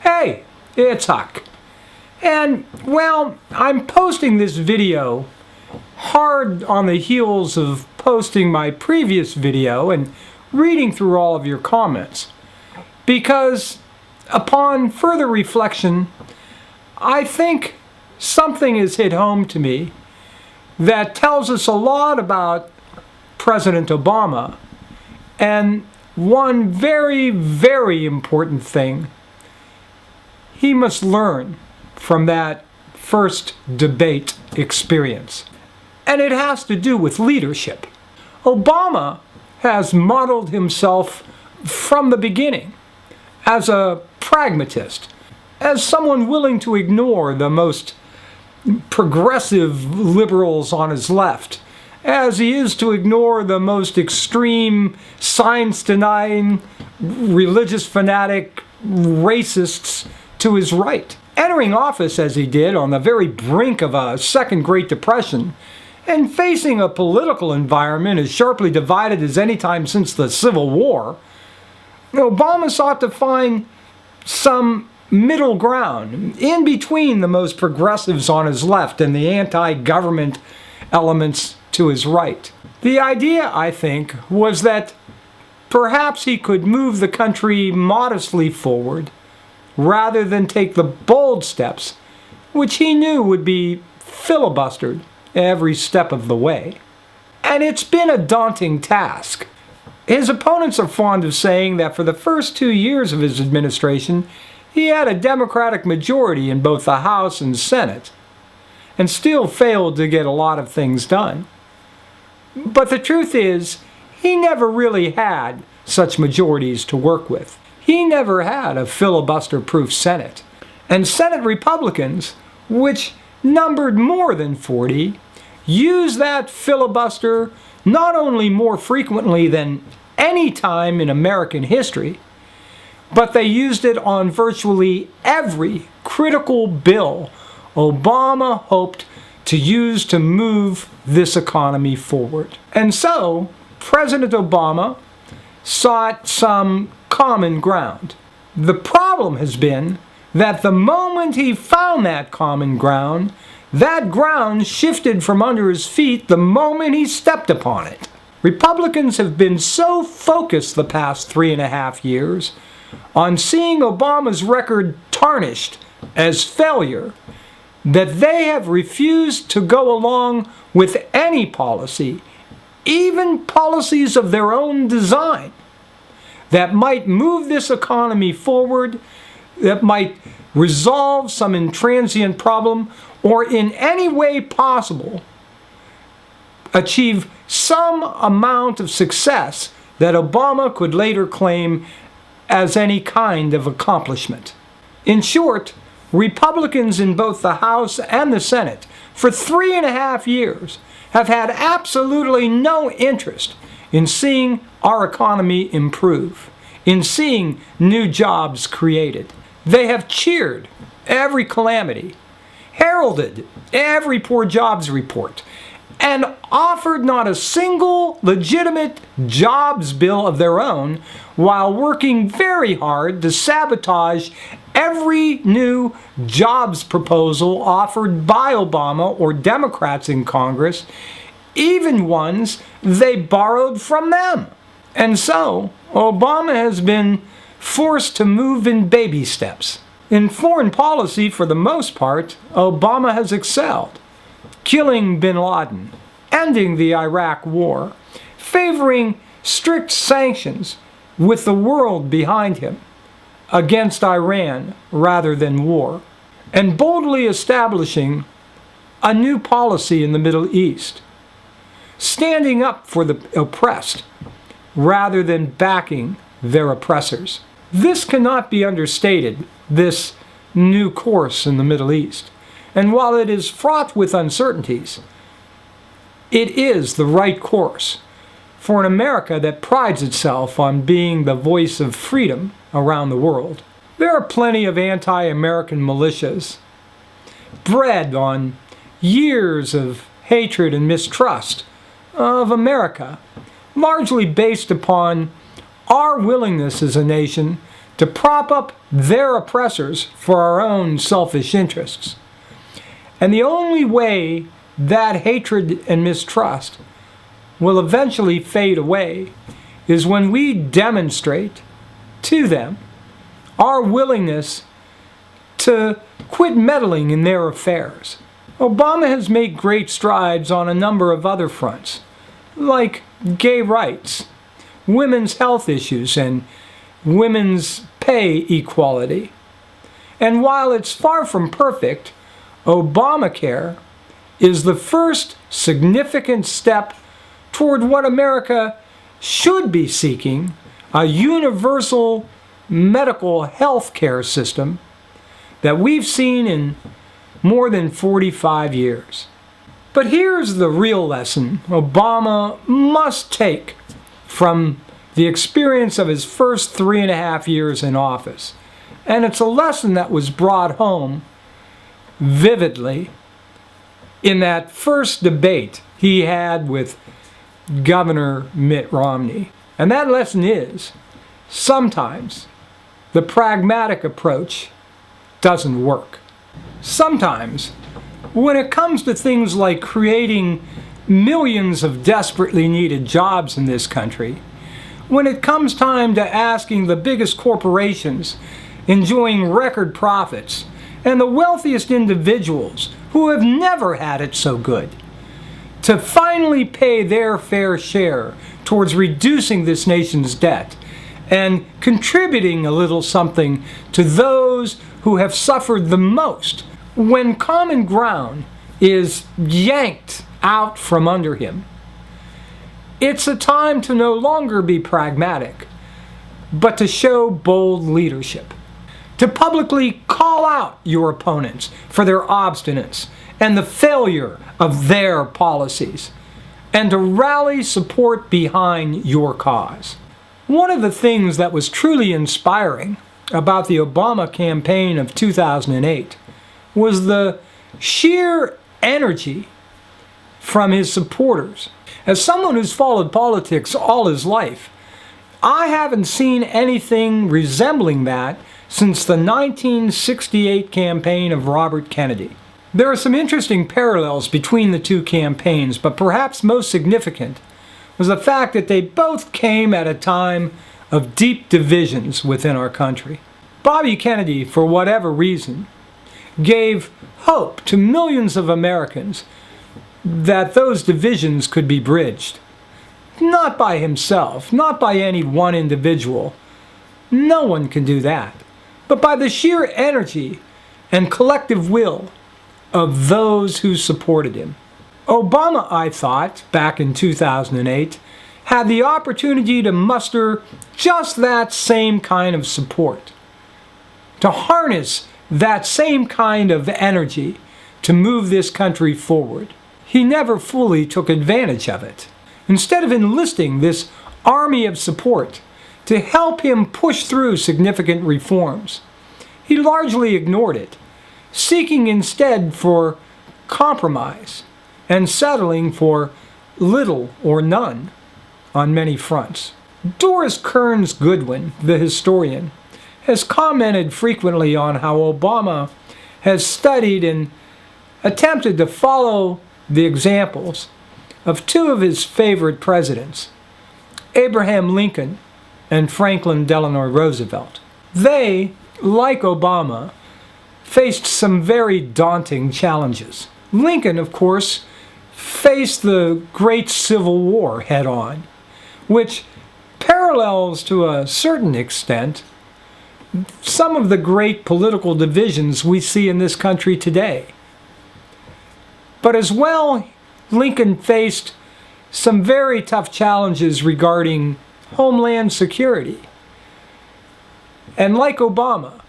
Hey, it's Huck. And, well, I'm posting this video hard on the heels of posting my previous video and reading through all of your comments. Because, upon further reflection, I think something has hit home to me that tells us a lot about President Obama, and one very, very important thing: he must learn from that first debate experience. And it has to do with leadership. Obama has modeled himself from the beginning as a pragmatist, as someone willing to ignore the most progressive liberals on his left, as he is to ignore the most extreme science-denying, religious fanatic racists to his right. Entering office as he did on the very brink of a second Great Depression, and facing a political environment as sharply divided as any time since the Civil War, Obama sought to find some middle ground in between the most progressives on his left and the anti-government elements to his right. The idea, I think, was that perhaps he could move the country modestly forward rather than take the bold steps which he knew would be filibustered every step of the way. And it's been a daunting task. His opponents are fond of saying that for the first 2 years of his administration, he had a Democratic majority in both the House and Senate, and still failed to get a lot of things done. But the truth is, he never really had such majorities to work with. He never had a filibuster-proof Senate. And Senate Republicans, which numbered more than 40, used that filibuster not only more frequently than any time in American history, but they used it on virtually every critical bill Obama hoped to use to move this economy forward. And so, President Obama sought some common ground. The problem has been that the moment he found that common ground, that ground shifted from under his feet the moment he stepped upon it. Republicans have been so focused the past 3.5 years on seeing Obama's record tarnished as failure that they have refused to go along with any policy, even policies of their own design, that might move this economy forward, that might resolve some intransient problem, or in any way possible achieve some amount of success that Obama could later claim as any kind of accomplishment. In short, Republicans in both the House and the Senate for 3.5 years have had absolutely no interest in seeing our economy improve, in seeing new jobs created. They have cheered every calamity, heralded every poor jobs report, and offered not a single legitimate jobs bill of their own, while working very hard to sabotage every new jobs proposal offered by Obama or Democrats in Congress, even ones they borrowed from them. And so, Obama has been forced to move in baby steps. In foreign policy, for the most part, Obama has excelled, killing bin Laden, ending the Iraq War, favoring strict sanctions with the world behind him against Iran rather than war, and boldly establishing a new policy in the Middle East, standing up for the oppressed rather than backing their oppressors. This cannot be understated, this new course in the Middle East. And while it is fraught with uncertainties, it is the right course for an America that prides itself on being the voice of freedom around the world. There are plenty of anti-American militias bred on years of hatred and mistrust of America, largely based upon our willingness as a nation to prop up their oppressors for our own selfish interests. And the only way that hatred and mistrust will eventually fade away is when we demonstrate to them our willingness to quit meddling in their affairs. Obama has made great strides on a number of other fronts, like gay rights, women's health issues, and women's pay equality. And while it's far from perfect, Obamacare is the first significant step toward what America should be seeking, a universal medical health care system that we've seen in more than 45 years. But here's the real lesson Obama must take from the experience of his first 3.5 years in office. And it's a lesson that was brought home vividly in that first debate he had with Governor Mitt Romney. And that lesson is, sometimes the pragmatic approach doesn't work. Sometimes, when it comes to things like creating millions of desperately needed jobs in this country, when it comes time to asking the biggest corporations enjoying record profits and the wealthiest individuals who have never had it so good to finally pay their fair share towards reducing this nation's debt and contributing a little something to those who have suffered the most, when common ground is yanked out from under him, it's a time to no longer be pragmatic, but to show bold leadership, to publicly call out your opponents for their obstinance and the failure of their policies, and to rally support behind your cause. One of the things that was truly inspiring about the Obama campaign of 2008 was the sheer energy from his supporters. As someone who's followed politics all his life, I haven't seen anything resembling that since the 1968 campaign of Robert Kennedy. There are some interesting parallels between the two campaigns, but perhaps most significant was the fact that they both came at a time of deep divisions within our country. Bobby Kennedy, for whatever reason, gave hope to millions of Americans that those divisions could be bridged. Not by himself, not by any one individual. No one can do that. But by the sheer energy and collective will of those who supported him. Obama, I thought, back in 2008, had the opportunity to muster just that same kind of support, to harness that same kind of energy to move this country forward. He never fully took advantage of it. Instead of enlisting this army of support to help him push through significant reforms, he largely ignored it, seeking instead for compromise and settling for little or none on many fronts. Doris Kearns Goodwin, the historian, has commented frequently on how Obama has studied and attempted to follow the examples of two of his favorite presidents, Abraham Lincoln and Franklin Delano Roosevelt. They, like Obama, faced some very daunting challenges. Lincoln, of course, faced the Great Civil War head-on, which parallels to a certain extent some of the great political divisions we see in this country today. But as well, Lincoln faced some very tough challenges regarding homeland security. And like Obama,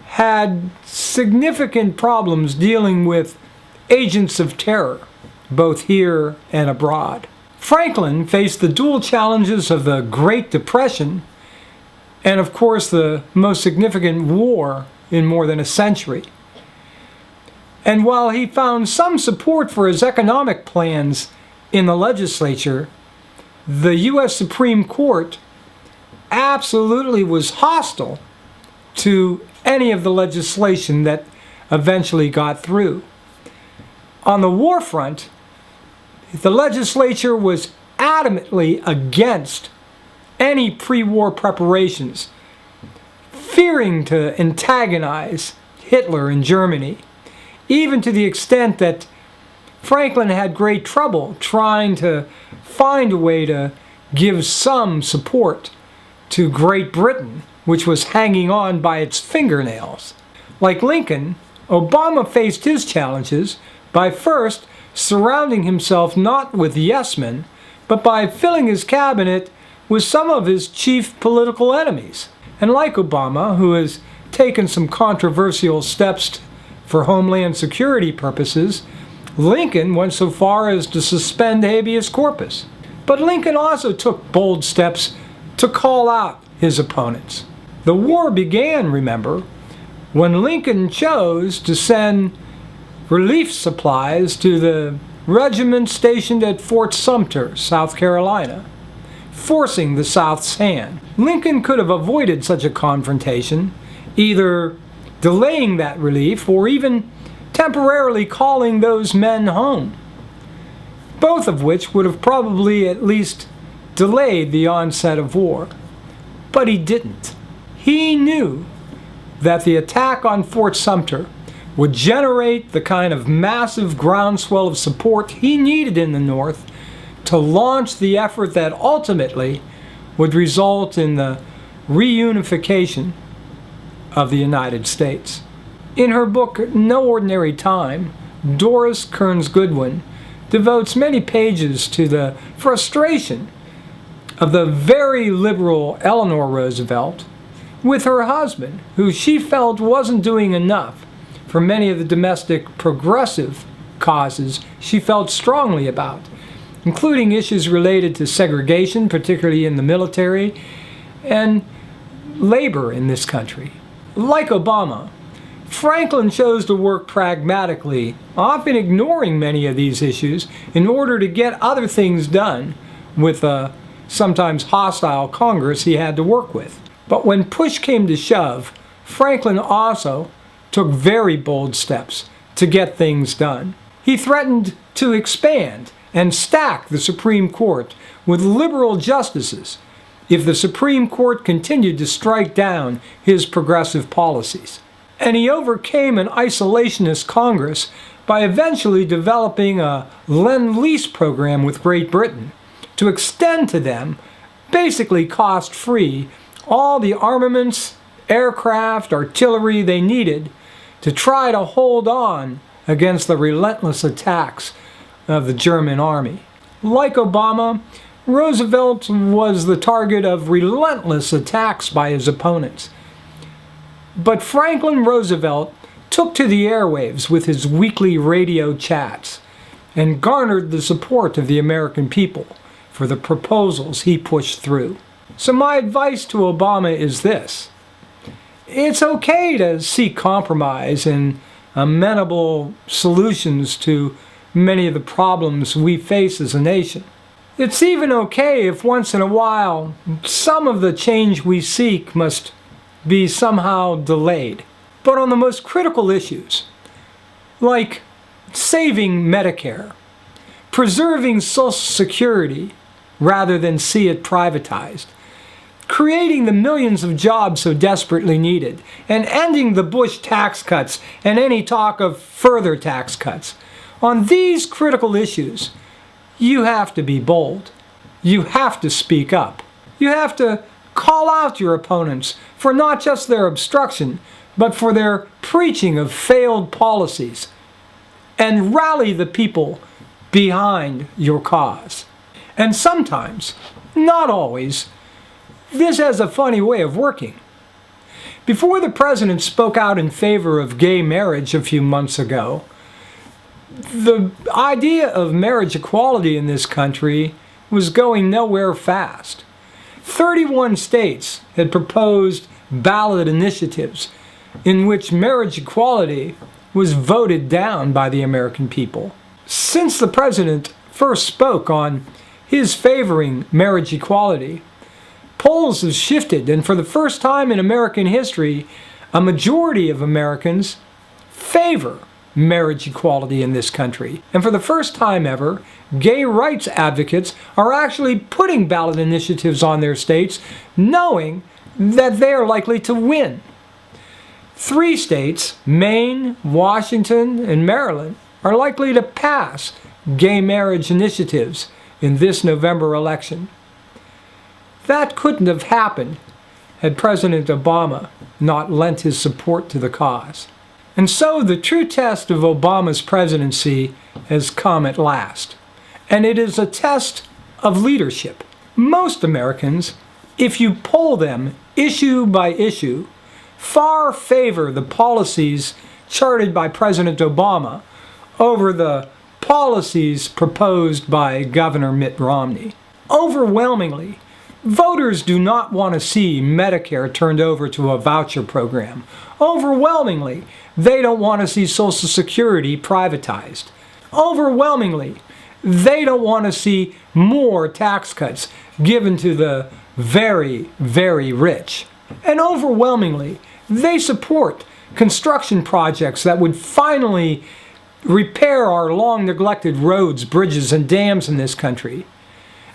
had significant problems dealing with agents of terror, both here and abroad. Franklin faced the dual challenges of the Great Depression and, of course, the most significant war in more than a century. And while he found some support for his economic plans in the legislature, the U.S. Supreme Court absolutely was hostile to any of the legislation that eventually got through. On the war front, the legislature was adamantly against any pre-war preparations, fearing to antagonize Hitler in Germany, even to the extent that Franklin had great trouble trying to find a way to give some support to Great Britain, which was hanging on by its fingernails. Like Lincoln, Obama faced his challenges by first surrounding himself not with yes-men, but by filling his cabinet with some of his chief political enemies. And like Obama, who has taken some controversial steps for homeland security purposes, Lincoln went so far as to suspend habeas corpus. But Lincoln also took bold steps to call out his opponents. The war began, remember, when Lincoln chose to send relief supplies to the regiment stationed at Fort Sumter, South Carolina, forcing the South's hand. Lincoln could have avoided such a confrontation, either delaying that relief or even temporarily calling those men home, both of which would have probably at least delayed the onset of war. But he didn't. He knew that the attack on Fort Sumter would generate the kind of massive groundswell of support he needed in the North to launch the effort that ultimately would result in the reunification of the United States. In her book, No Ordinary Time, Doris Kearns Goodwin devotes many pages to the frustration of the very liberal Eleanor Roosevelt with her husband, who she felt wasn't doing enough for many of the domestic progressive causes she felt strongly about, including issues related to segregation, particularly in the military, and labor in this country. Like Obama, Franklin chose to work pragmatically, often ignoring many of these issues in order to get other things done with a sometimes hostile Congress he had to work with. But when push came to shove, Franklin also took very bold steps to get things done. He threatened to expand and stack the Supreme Court with liberal justices if the Supreme Court continued to strike down his progressive policies. And he overcame an isolationist Congress by eventually developing a Lend-Lease program with Great Britain to extend to them, basically cost-free, all the armaments, aircraft, artillery they needed to try to hold on against the relentless attacks of the German army. Like Obama, Roosevelt was the target of relentless attacks by his opponents. But Franklin Roosevelt took to the airwaves with his weekly radio chats and garnered the support of the American people for the proposals he pushed through. So my advice to Obama is this: it's okay to seek compromise and amenable solutions to many of the problems we face as a nation. It's even okay if once in a while some of the change we seek must be somehow delayed. But on the most critical issues, like saving Medicare, preserving Social Security rather than see it privatized, creating the millions of jobs so desperately needed, and ending the Bush tax cuts and any talk of further tax cuts, on these critical issues, you have to be bold. You have to speak up. You have to call out your opponents for not just their obstruction, but for their preaching of failed policies, and rally the people behind your cause. And sometimes, not always, this has a funny way of working. Before the president spoke out in favor of gay marriage a few months ago, the idea of marriage equality in this country was going nowhere fast. 31 states had proposed ballot initiatives in which marriage equality was voted down by the American people. Since the president first spoke on his favoring marriage equality, Polls have shifted, and for the first time in American history, a majority of Americans favor marriage equality in this country. And for the first time ever, gay rights advocates are actually putting ballot initiatives on their states, knowing that they are likely to win. 3 states, Maine, Washington, and Maryland, are likely to pass gay marriage initiatives in this November election. That couldn't have happened had President Obama not lent his support to the cause. And so the true test of Obama's presidency has come at last. And it is a test of leadership. Most Americans, if you poll them issue by issue, far favor the policies charted by President Obama over the policies proposed by Governor Mitt Romney. Overwhelmingly, voters do not want to see Medicare turned over to a voucher program. Overwhelmingly, they don't want to see Social Security privatized. Overwhelmingly, they don't want to see more tax cuts given to the very, very rich. And overwhelmingly, they support construction projects that would finally repair our long-neglected roads, bridges, and dams in this country.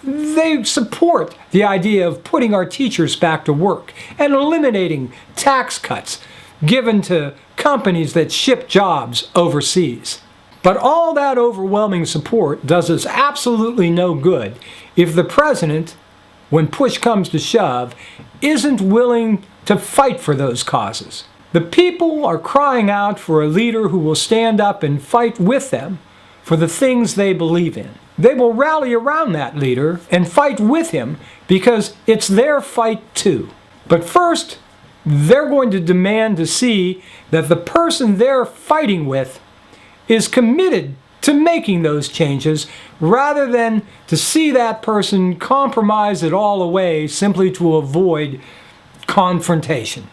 They support the idea of putting our teachers back to work and eliminating tax cuts given to companies that ship jobs overseas. But all that overwhelming support does us absolutely no good if the president, when push comes to shove, isn't willing to fight for those causes. The people are crying out for a leader who will stand up and fight with them for the things they believe in. They will rally around that leader and fight with him because it's their fight too. But first, they're going to demand to see that the person they're fighting with is committed to making those changes rather than to see that person compromise it all away simply to avoid confrontation.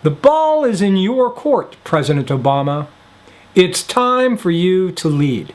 The ball is in your court, President Obama. It's time for you to lead.